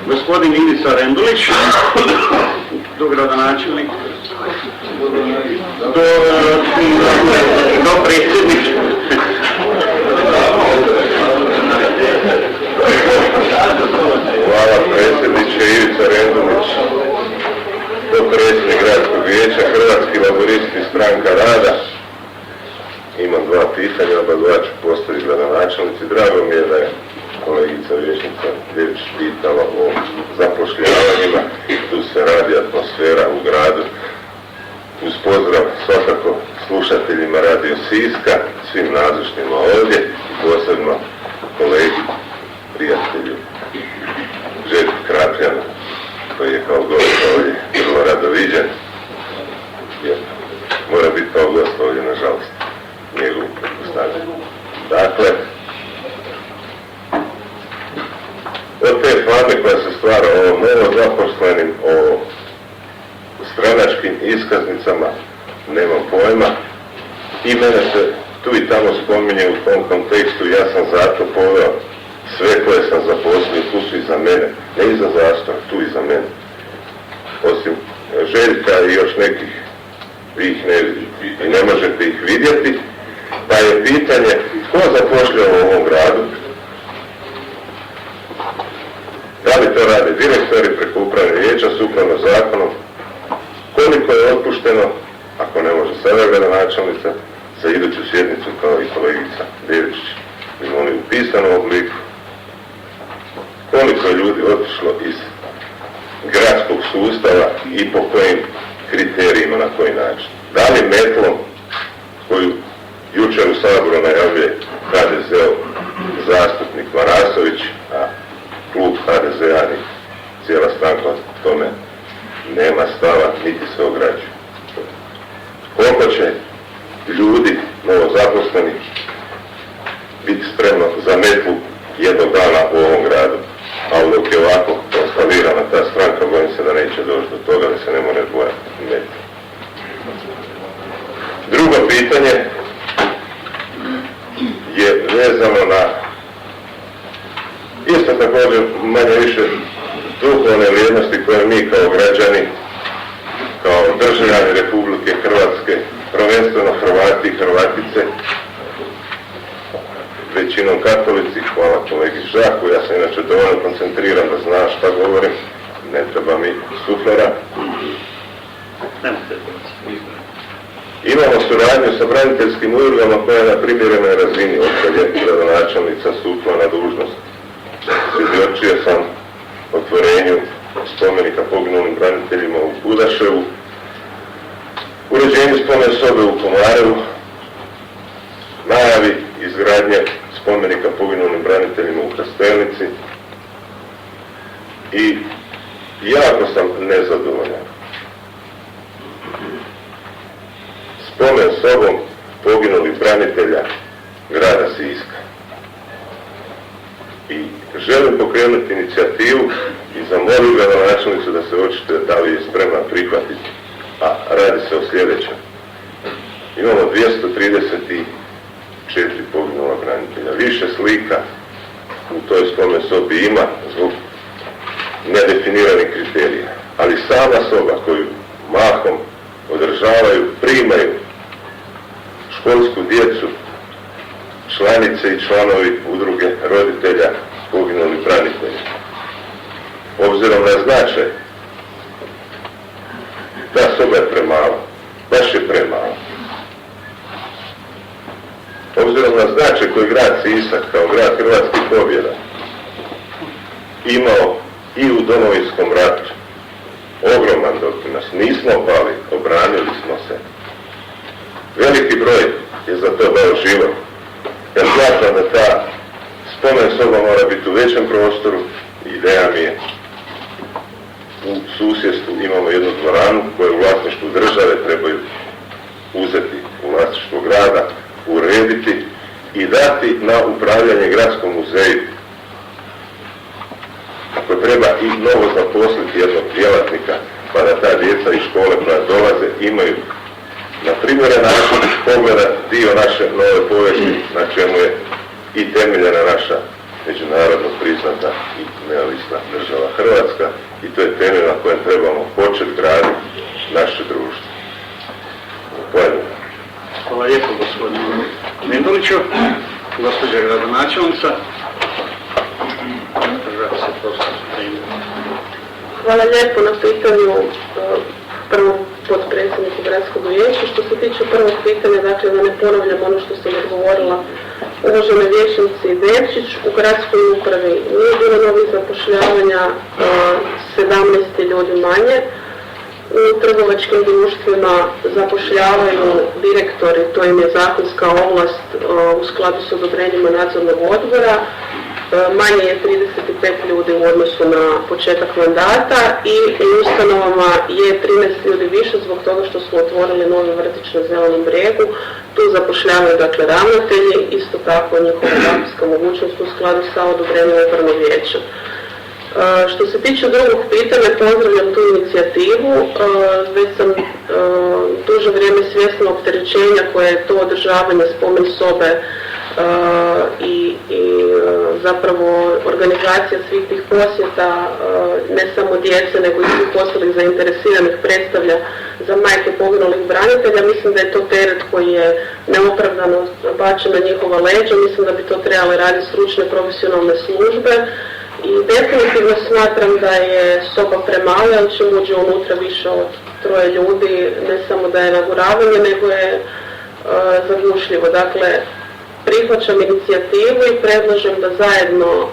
Gospodin Ivica Rendulić, dogradonačelnik, do predsjednik. Hvala predsjedniče. Ivica Rendulić, potpredsjednik Gradskog vijeća, Hrvatski laburisti, Stranka rada. Imam dva pitanja, oba dva ću postaviti gradonačelnici. Drago mi je da je kolegica vijećnica Ljević pitala o zapošljavanjima. Tu se radi atmosfera u gradu. Uz pozdrav svakako slušateljima Radio Siska, svim nazočnima ovdje i posebno kolegi, prijatelju Željku Krapljanu, koji je kao gost ovdje vrlo rado viđen. Jer mora biti kao gost ovdje, nažalost. Njegovu pretpostavljaju. Dakle, od te fame koja se stvara o novo zaposlenim, o stranačkim iskaznicama, nemam pojma. I mene se tu i tamo spominje u tom kontekstu, ja sam zato poveo sve koje sam zaposlio, tu su iza mene, ne iza zastora, tu iza mene. Osim Željka i još nekih, vi ih ne vidite i ne možete ih vidjeti, pa je pitanje tko zapošljava u ovom gradu, da li to rade direktori preko upravnog vijeća sukladno zakonom, koliko je otpušteno, ako ne može sada gradonačelnica, za iduću sjednicu kao i kolegica Ljević, bi molim u pisanom obliku, koliko je ljudi otišlo iz gradskog sustava i po kojim kriterijima, na koji način. Da li metlom koju jučer u Saboru najavljuje HDZ-ov zastupnik Marasović, a klub HDZ-a ni cijela stranka o tome nema stava, niti se ograđuje. Koliko će ljudi, novozaposleni, biti spremno za metlu jednog dana u ovom gradu, a dok je ovako instalirana ta stranka, bojim se da neće doći do toga da se ne more bojati metlu. Drugo pitanje je vezano na isto također manje više duhovne vrijednosti koje mi kao građani, kao državljani Republike Hrvatske, prvenstveno Hrvati i Hrvatice, većinom katolici, hvala kolegi Žaku, ja sam inače dovoljno koncentriran da zna šta govorim, ne treba mi suflera. Imamo suradnju sa braniteljskim udrugama koja je na primjerenoj razini od kad je gradonačelnica stupila na dužnost. Svjedočio sam otvorenju spomenika poginulim braniteljima u Budaševu, uređenju spomen sobe u Komarevu, najavi izgradnje spomenika poginulim braniteljima u Kastelnici i jako sam nezadovoljan spomen sobom poginulih branitelja grada Siska. I želim pokrenuti inicijativu i zamoliti gradonačelnicu da se očituje da li je spremna prihvatiti. A radi se o sljedećem. Imamo 234 poginula branitelja. Više slika u toj spomen sobi ima zbog nedefiniranih kriterija. Ali sama soba koju mahom održavaju, primaju školsku djecu, članice i članovi udruge roditelja poginulih branitelja. Obzirom na značaj, ta soba je premala, baš je premala. Obzirom na značaj koji grad Sisak kao grad hrvatskih pobjeda imao i u Domovinskom ratu, ogroman doprinos, nismo pali, obranili smo se. Veliki broj je za to dao život. Ja smatram da ta spomen soba mora biti u većem prostoru. Ideja mi je, u susjedstvu imamo jednu dvoranu koju u vlasništvu države trebaju uzeti u vlasništvo grada, urediti i dati na upravljanje gradskom muzeju. Ako treba i novo zaposliti jednog djelatnika, pa da ta djeca iz škole koja dolaze imaju na primjeren način pogleda dio naše nove povijesti na čemu je i temeljena naša međunarodno priznata i neovisna država Hrvatska i to je temelj na kojem trebamo početi graditi naše društvo. Zahvaljujem. Hvala lijepo gospodinu Menduliću. Gospođa gradonačelnica. Hvala lijepo na pitanju prvom potpredsjedniku gradskog vijeća. Što se tiče prvog pitanja, dakle da ne ponavljam ono što sam odgovorila uvaženoj vijećnici Devčić, u gradskoj upravi nije bilo novih zapošljavanja, 17 ljudi manje. U trgovačkim društvima zapošljavaju direktori, to im je zakonska ovlast u skladu s odobrenjima nadzornog odbora. Manje je 35 ljudi u odnosu na početak mandata i u ustanovama je 13 ljudi više zbog toga što smo otvorili novi vrtić na Zelenom brijegu. Tu zapošljavaju dakle ravnatelji, isto tako njihova zakonska mogućnost u skladu sa odobrenjem upravnog vijeća. Što se tiče drugog pitanja, pozdravljam tu inicijativu. Već sam duže vrijeme svjesna opterećenja koje je to održavanje spomen sobe i zapravo organizacija svih tih posjeta, ne samo djece nego i svih ostalih zainteresiranih predstavlja za majke poginulih branitelja. Mislim da je to teret koji je neopravdano bačen na njihova leđa. Mislim da bi to trebale raditi stručne profesionalne službe. I definitivno smatram da je soba premala, jer čim uđe unutra više od 3 ljudi, ne samo da je naguravanje, nego je zagušljivo. Dakle, prihvaćam inicijativu i predlažem da zajedno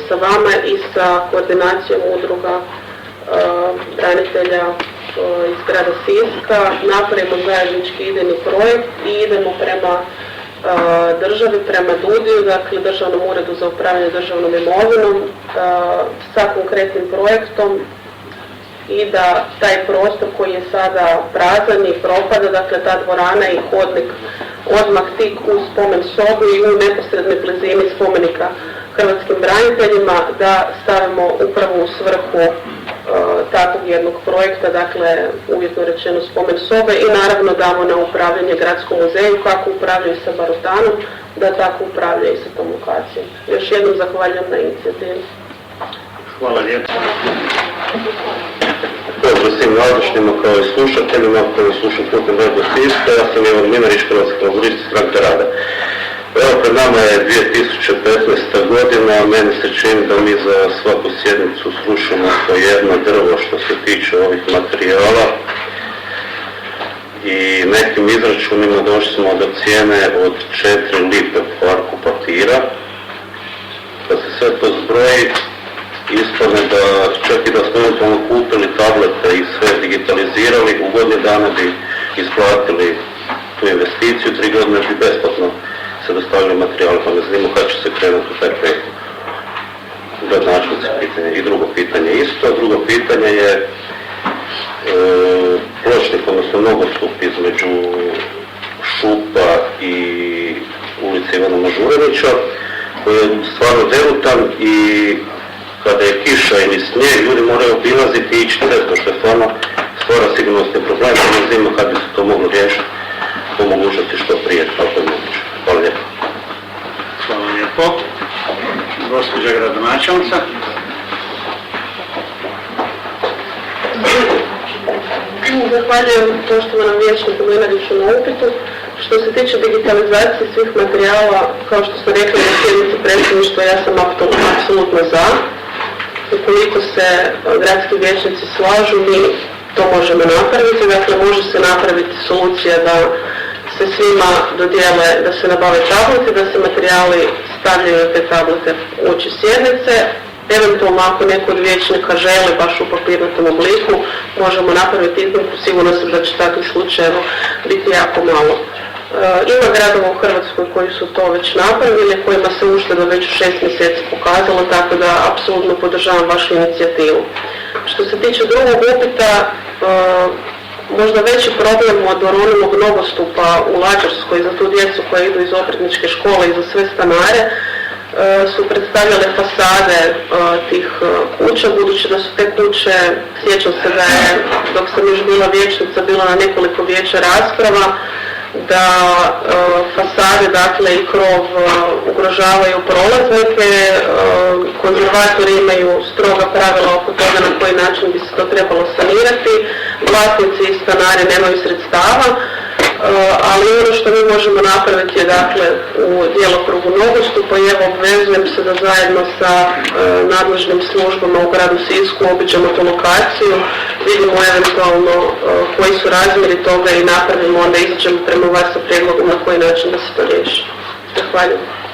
sa vama i sa koordinacijom udruga branitelja iz grada Siska napravimo zajednički idejni projekt i idemo prema državi, prema DUDI-u, dakle Državnom uredu za upravljanje državnom imovinom, sa konkretnim projektom i da taj prostor koji je sada prazan i propada, dakle ta dvorana i hodnik odmah tik u spomen sobu i u neposrednoj blizini spomenika hrvatskim braniteljima, da stavimo upravo u svrhu takvog jednog projekta, dakle uvjetno rečeno spomen sobe, i naravno damo na upravljanje gradskom muzeju, kako upravljaju sa Barotanom, da tako upravljaju i sa tom lokacijom. Još jednom zahvaljujem na inicijativi. Hvala lijepo. Pozdrav svim nazočnima kao i slušateljima koji slušaju putem Radio Siska. Ja sam Ivan Minarić, Hrvatski laburist, Stranka rada. Evo, pred nama je 2015. godina, meni se čini da mi za svaku sjednicu srušimo po jedno drvo što se tiče ovih materijala i nekim izračunima došli smo do cijene od 4 lipe po arku papira. Kad se sve to zbroji, ispadne da čak i da smo eventualno kupili tablete i sve digitalizirali, u godini dana bi isplatili tu investiciju, 3 godine bi besplatno se dostavili materijali, pa ne znamo kada će se krenuti u taj projekt. Gradonačelnici pitanje. I drugo pitanje isto. Drugo pitanje je pločnik, odnosno nogostup između Šupa i ulice Ivana Mažuranića, koji je stvarno derutan i kada je kiša ili snijeg, ljudi moraju obilaziti i ići cesto, što je stvarno stvara sigurnosni problem, pa ne znamo kada bi se to moglo riješiti po mogućnosti što prije, kako je moguće. Hvala lijepo. Hvala lijepo. Gospođa gradonačelnica. Zahvaljujem poštovanom vijećniku Mlinariću na upitu. Što se tiče digitalizacije svih materijala, kao što sam rekla na sjednici predsjedništva, ja sam apsolutno za. Ukoliko se gradski vijećnici slažu, mi to možemo napraviti. Dakle, može se napraviti solucija da se svima dodijele, da se nabave tablete, da se materijali stavljaju na te tablete uoči sjednice. Eventualno ako neko od vijećnika želi baš u papirnatom obliku, možemo napraviti iznimku, sigurno sam da će takvih slučajeva biti jako malo. Ima gradova u Hrvatskoj koji su to već napravili, kojima se ušteda već u 6 mjeseci pokazalo, tako da apsolutno podržavam vašu inicijativu. Što se tiče drugog upita, možda veći problem od onog nogostupa u Lađarskoj za tu djecu koja idu iz obrtničke škole i za sve stanare su predstavljale fasade tih kuća, budući da su te kuće, sjećam se da je, dok sam još bila vijećnica, bila na nekoliko vijeća rasprava, da fasade, dakle i krov ugrožavaju prolaznike. Konzervatori imaju stroga pravila oko toga na koji način bi se to trebalo sanirati. Vlasnici i stanari nemaju sredstava, ali ono što mi možemo napraviti je dakle u djelokrugu nogostupa i evo obvezujem se da zajedno sa nadležnim službama u gradu Sisku obiđemo tu lokaciju, vidimo eventualno koji su razmjeri toga i napravimo, onda izađemo prema vas sa prijedlogom na koji način da se to riješi. Zahvaljujem.